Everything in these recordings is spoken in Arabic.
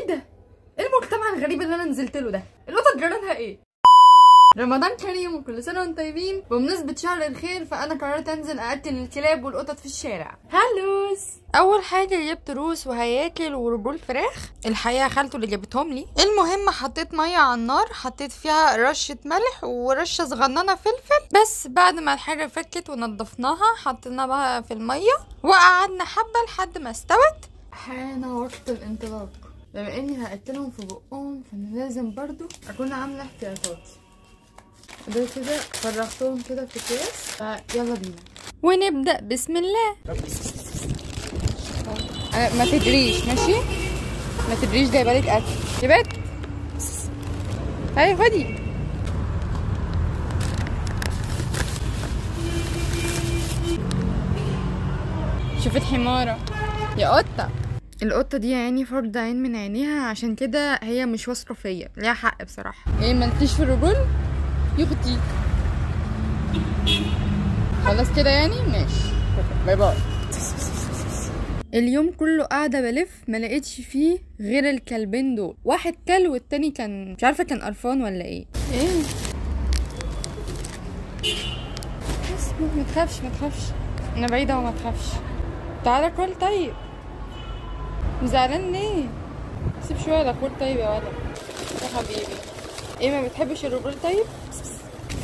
ايه ده؟ ايه المجتمع الغريب اللي انا نزلت له ده؟ القطط جرانها ايه؟ رمضان كريم وكل سنه وانتم طيبين. بمناسبه شهر الخير فانا قررت انزل اقتل الكلاب والقطط في الشارع. هلوس. اول حاجه جبت روس وهياكل ورجول فراخ، الحقيقه خالته اللي جابتهم لي. المهم حطيت ميه على النار، حطيت فيها رشه ملح ورشه صغننه فلفل بس. بعد ما الحاجه فكت ونضفناها حطيناها بقى في الميه وقعدنا حبه لحد ما استوت. حان وقت الانطلاق. بما اني هقتلهم في بقهم فانا لازم برضو اكون عامله احتياطاتي. ده كده فرغتهم كده في اكياس، فيلا بينا ونبدا. بسم الله. ما تدريش ماشي، ما تدريش، جايبه لك اكل يا بت. هاي خدي. شوفت حماره يا قطه. القطه دي يعني فرد عين من عينيها، عشان كده هي مش واثقه فيا. ليها حق بصراحه. ايه مالكيش في الرجل يا اختي؟ خلاص كده يعني ماشي، باي باي. اليوم كله قاعده بلف ما لقيتش فيه غير الكلبين دول. واحد كل والتاني كان مش عارفه كان قرفان ولا ايه. بس ما تخافش ما تخافش، انا بعيده وما تخافش. تعالى كل. طيب زعلان ليه؟ سيب شويه لاخوك. طيب يا ولد يا حبيبي. ايه ما بتحبش الرجول؟ طيب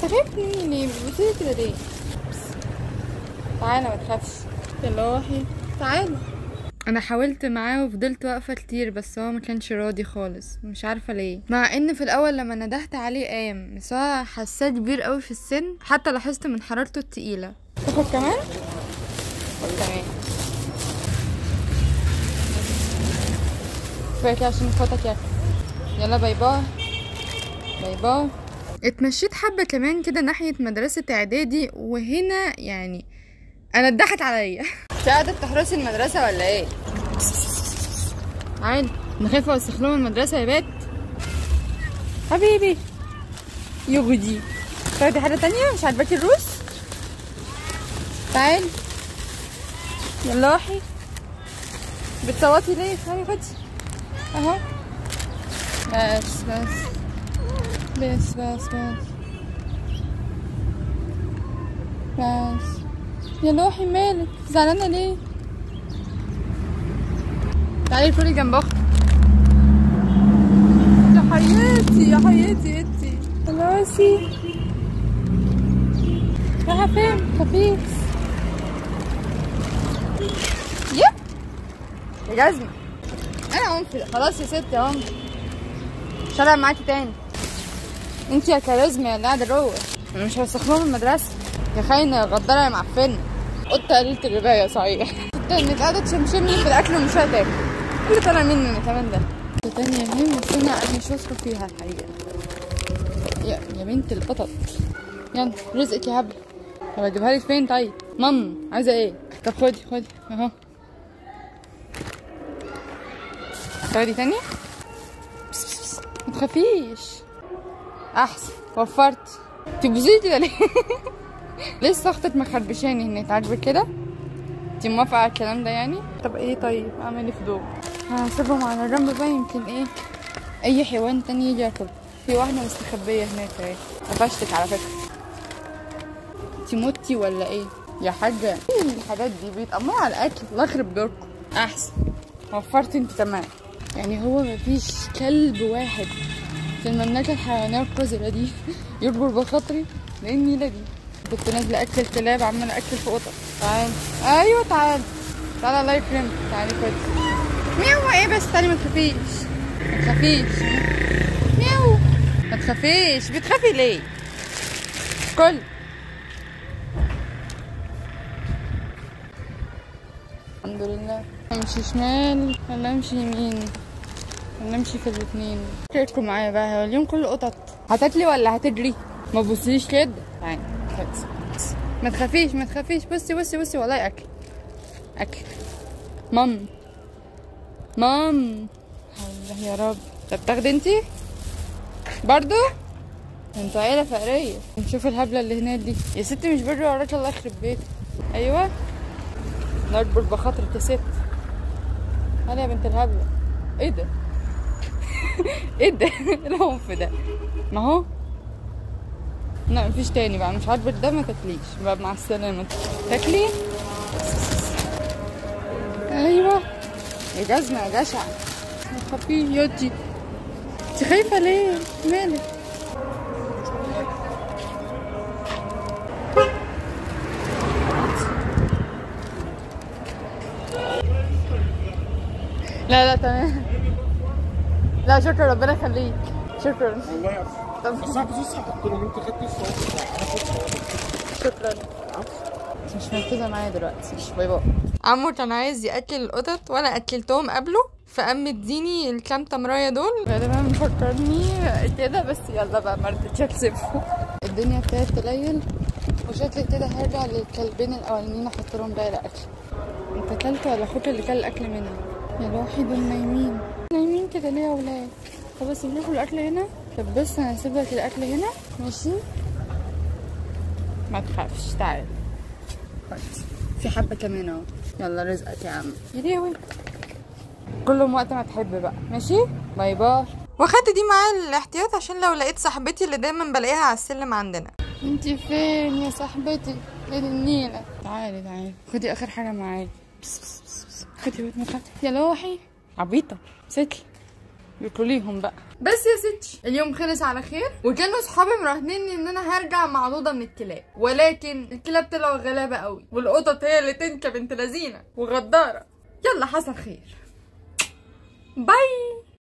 خايفني ليه؟ بتبصيلي كده ليه؟ تعالى ما تخافش يا لوحي تعالى. انا حاولت معاه وفضلت واقفه كتير بس هو ما كانش راضي خالص، مش عارفه ليه. مع ان في الاول لما ندهت عليه قام، بس هو حساه كبير قوي في السن، حتى لاحظت من حرارته التقيله. تاخد كمان؟ خد كمان كفايه عشان اخواتك ياكل. يلا باي باي باي باي. اتمشيت حبه كمان كده ناحيه مدرسه اعدادي، وهنا يعني انا اتضحك عليا. انت قاعده بتحرسي المدرسه ولا ايه؟ عادي انا خايفه اوسخ لهم المدرسه يا بت. حبيبي يوجدي. تاخدي حاجه تانية؟ مش عاجباكي الروس؟ تعالي يا لوحي. بتصوتي ليه؟ تعالي خدي اهو. بس بس بس بس بس بس يا لوحي. مالك زعلانه ليه؟ تعالي كلي جنب اختك. يا حياتي يا حياتي انتي خلاصي. رايحه فين؟ خفيف يب يا جزمه. انا عنف خلاص يا ستي اهو. مش هلعب معاكي تاني. انتي يا كاريزما اللي قاعده جوه. انا مش هوسخ لهم المدرسه يا خاينه غداره يا معفنه. قطه قليله الربايه صحيح. انك قاعده تشمشمني في الاكل ومش هتاكل. اللي طالع مني انا كمان ده تانية مهم، بس انا مش واثقه فيها الحقيقه. يا بنت القطط. يلا رزقك يا هبل. طب اجيبها لك فين؟ طيب عايزه ايه؟ طب خدي خدي اهو. تاخدي تاني؟ بس بس بس. ما تخافيش احسن وفرت. تبوظي كده ليه؟ لسه اختك مخربشاني هناك. عاجبك كده؟ انتي موافقه على الكلام ده يعني؟ طب ايه طيب اعمل ايه في دول؟ هسيبهم على جنب بقى، يمكن ايه اي حيوان تاني يجي ياكل. في واحده مستخبيه هناك اهي. قفشتك على فكره. انتي موتي ولا ايه يا حاجه؟ ايه الحاجات دي؟ بيتأمروا على الاكل. الله يخرب دوركم. احسن وفرت انت كمان. يعني هو مفيش كلب واحد في المملكه الحيوانيه القذره دي يجبر بخاطري؟ ليه النيله دي؟ كنت نازله اكل الكلاب عماله اكل في قطط. تعالي ايوه تعالي تعالي الله يكرمك. تعالي خدي. ميو. ايه بس تعالي ما تخافيش ما تخافيش. ميو ما تخافيش. بتخافي ليه؟ كل الحمد لله. امشي شمال ولا امشي يمين ولا امشي في الاتنين؟ خيركم معايا بقى. هو اليوم كله قطط. هتاكلي ولا هتجري؟ ما تبصيش كده. تعالي ما تخافيش ما تخافيش. بصي بصي بصي والله اكل اكل. الله يا رب. طب تاخدي انتي برضو؟ انتوا عيله فقريه. نشوف الهبله اللي هناك دي. يا ستي مش بري وراك الله يخرب بيتك. ايوه نكبر بخاطرك يا ست. هلا يا بنت الهبله. ايه ده؟ ايه ده؟ ايه العنف ده؟ ما هو لا مفيش تاني بقى، مش عاجبك ده ما تاكليش بقى، مع السلامة. تاكلي؟ ايوه يا جزمة يا جشع. يا خفيف يودي، انت خايفة ليه؟ مالك؟ لا لا تمام. لا شكرا، ربنا يخليك. شكرا والله يا أخي. بس انا بص هحط لهم انت خدت الصوت انا خدت. شكرا. مش مركزة معايا دلوقتي. باي باي. عمو كان عايز ياكل القطط وانا اكلتهم قبله، فقام مديني الكام تمرايه دول غالبا مفكرني كده، بس يلا بقى مرضتش اكسبه. الدنيا ابتدت تليل وشكلي كده هرجع للكلبين الاولانيين احط لهم باقي الاكل. انت اكلت ولا اخوك اللي كل الاكل مني؟ يا روحي دول نايمين نايمين كده ليه يا ولاد؟ طب اسيب لكم الاكل هنا. طب بص انا هسيب لك الاكل هنا ماشي، ما تخافش. تعال في حبه كمان اهو. يلا رزقك يا عم. يليوي كلهم وقت ما تحب بقى. ماشي باي باي. واخدت دي معايا الاحتياط عشان لو لقيت صاحبتي اللي دايما بلاقيها على السلم عندنا. انتي فين يا صاحبتي؟ ايه النيله؟ تعالي تعالي خدي اخر حاجه معايا. خدي وقت ما تخافي يا لوحي عبيطه. ستي ياكليهم بقى. بس يا ستي اليوم خلص على خير، وكانوا صحابي مراهنيني ان انا هرجع مع ضوضه من الكلاب، ولكن الكلاب طلعوا غلابه قوي والقطط هي اللي تنكب بنت لذينه وغداره. يلا حصل خير. باي.